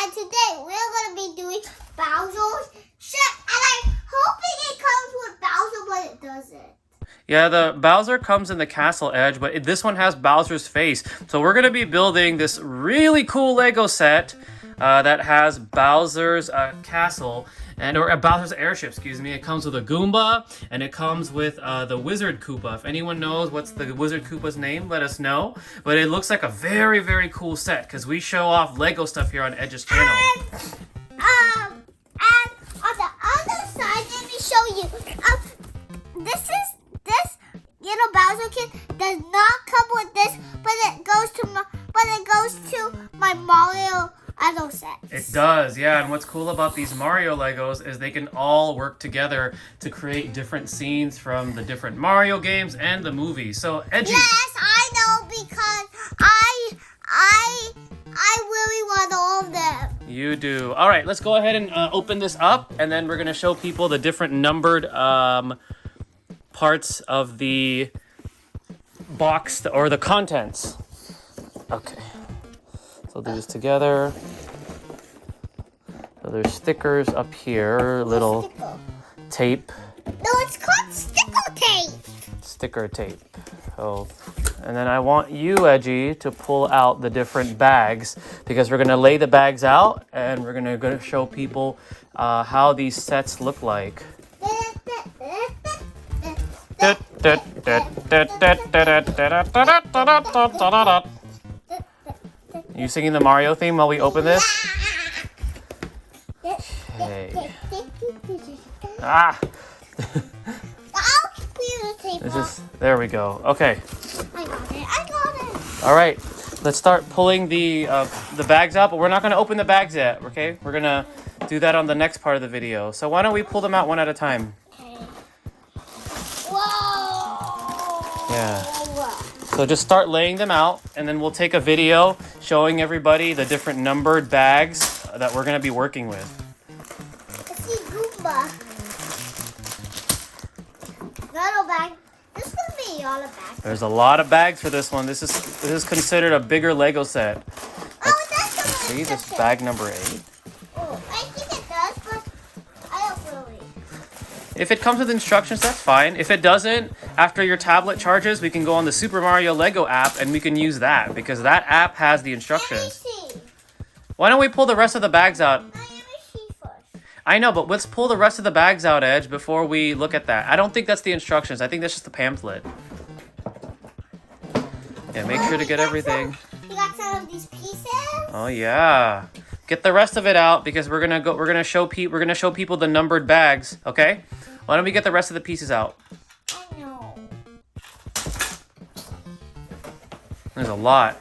and today we're gonna be doing Bowser's set, and I'm hoping it comes with Bowser, but it doesn't. Yeah, the Bowser comes in the castle Edge, but this one has Bowser's face. So we're gonna be building this really cool Lego set that has Bowser's castle. Or Bowser's airship, excuse me. It comes with a Goomba, and it comes with the Wizard Koopa. If anyone knows what's the Wizard Koopa's name, let us know. But it looks like a very, very cool set, because we show off Lego stuff here on Edge's channel. And on the other side, let me show you. This Bowser kit does not come with this, but it goes to my Mario Lego set. It does, yeah. And what's cool about these Mario Legos is they can all work together to create different scenes from the different Mario games and the movies. So, Edgy. Yes, I know, because I really want all of them. You do. All right, let's go ahead and open this up, and then we're going to show people the different numbered parts of the box or the contents. Okay. So do this together. So there's stickers up here, little tape. No, it's called sticker tape. Sticker tape. Oh, and then I want you, Edgy, to pull out the different bags, because we're gonna lay the bags out and we're gonna show people how these sets look like. You singing the Mario theme while we open this? Okay. Ah! There we go. Okay. I got it. All right. Let's start pulling the bags out, but we're not going to open the bags yet, okay? We're going to do that on the next part of the video. So why don't we pull them out one at a time? Okay. Whoa! Yeah. So just start laying them out, and then we'll take a video showing everybody the different numbered bags that we're going to be working with. I see Goomba. Little bag. This is going to be a lot of bags. There's a lot of bags for this one. This is considered a bigger Lego set. Let's see, this is bag number 8. Oh, I think it does, but I don't really. If it comes with instructions, that's fine. If it doesn't, after your tablet charges, we can go on the Super Mario Lego app and we can use that, because that app has the instructions. Let me see. Why don't we pull the rest of the bags out? Let me see first. I know, but let's pull the rest of the bags out, Edge, before we look at that. I don't think that's the instructions. I think that's just the pamphlet. Yeah, make sure to get everything. You got some of these pieces? Oh yeah. Get the rest of it out, because we're gonna show people the numbered bags, okay? Why don't we get the rest of the pieces out? I know. There's a lot.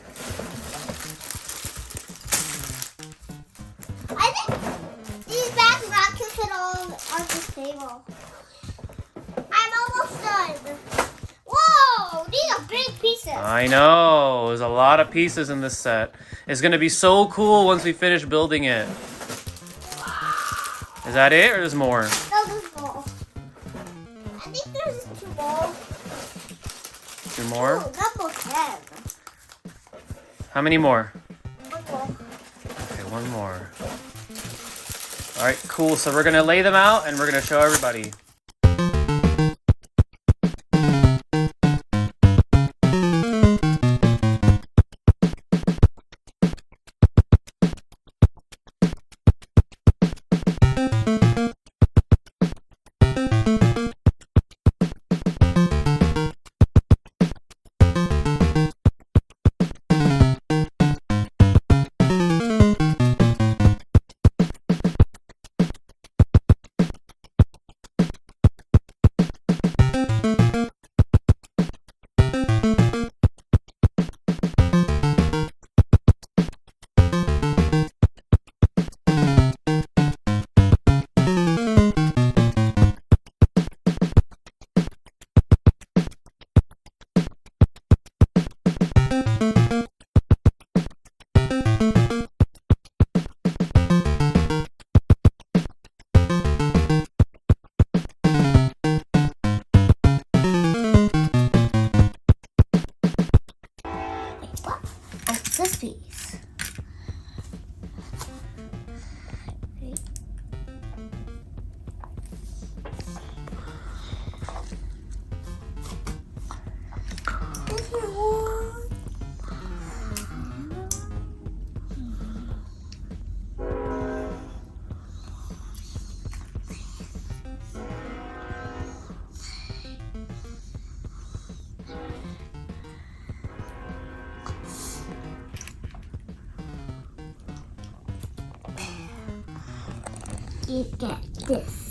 I think these bags not to fit all on this table. I'm almost done. Whoa, these are big pieces. I know. There's a lot of pieces in this set. It's gonna be so cool once we finish building it. Is that it, or there's more? No, there's more. I think there's 2 more. 2 more? Ooh, number 10. How many more? 1 more. Okay, 1 more. All right, cool. So we're gonna lay them out and we're gonna show everybody. you get this.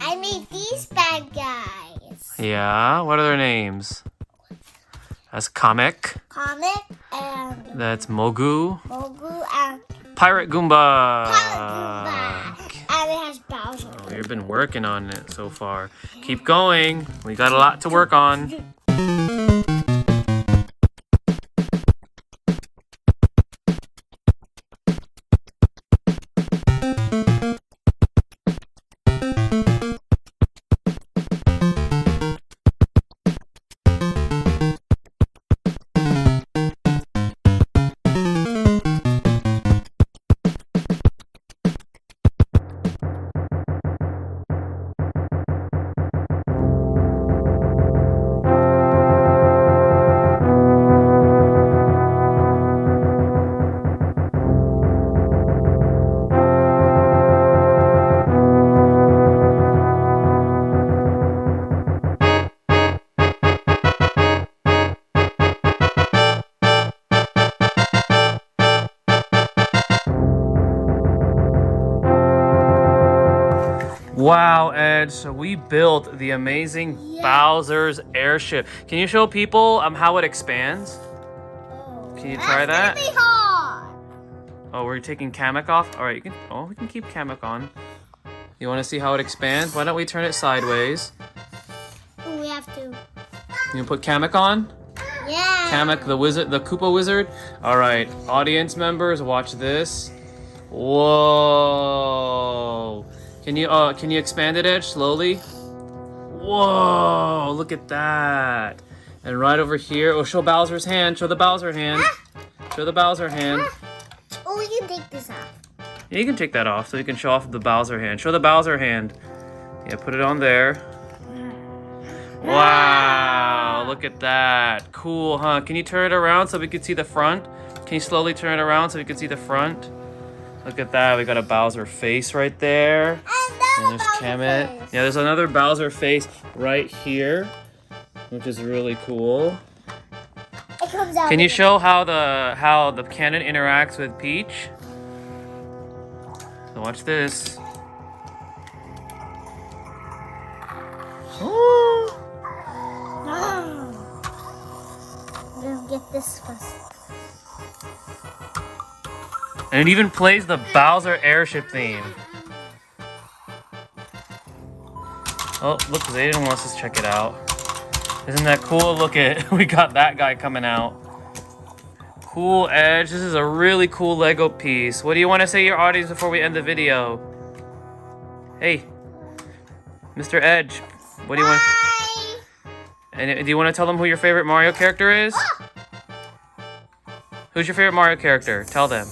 I made these bad guys. Yeah, what are their names? That's Comic. Comic and That's Mogu. Mogu and Pirate Goomba. And it has Bowser. Oh, you've been working on it so far. Keep going. We got a lot to work on. Wow, Edge, so we built the amazing Bowser's airship. Can you show people how it expands? Can you try that? That's gonna be hard. Oh, we're taking Kamek off? All right, you can. Oh, we can keep Kamek on. You want to see how it expands? Why don't we turn it sideways? We have to. You put Kamek on? Yeah. Kamek the wizard, the Koopa wizard. All right, audience members, watch this. Whoa! Can you expand it, Edge, slowly? Whoa! Look at that. And right over here, oh, show Bowser's hand. Show the Bowser hand. Show the Bowser hand. Oh, we can take this off. Yeah, you can take that off so you can show off the Bowser hand. Show the Bowser hand. Yeah, put it on there. Wow, look at that. Cool, huh? Can you turn it around so we can see the front? Can you slowly turn it around so we can see the front? Look at that. We got a Bowser face right there. And there's Kamek. Yeah, there's another Bowser face right here, which is really cool. It comes out. Can you show how the cannon interacts with Peach? So watch this. Ooh. We'll get this first. And it even plays the Bowser airship theme. Oh, look, Zayden wants us to check it out. Isn't that cool? Look at, we got that guy coming out. Cool, Edge. This is a really cool Lego piece. What do you want to say to your audience before we end the video? Hey, Mr. Edge, what do you want? And do you want to tell them who your favorite Mario character is? Who's your favorite Mario character? Tell them.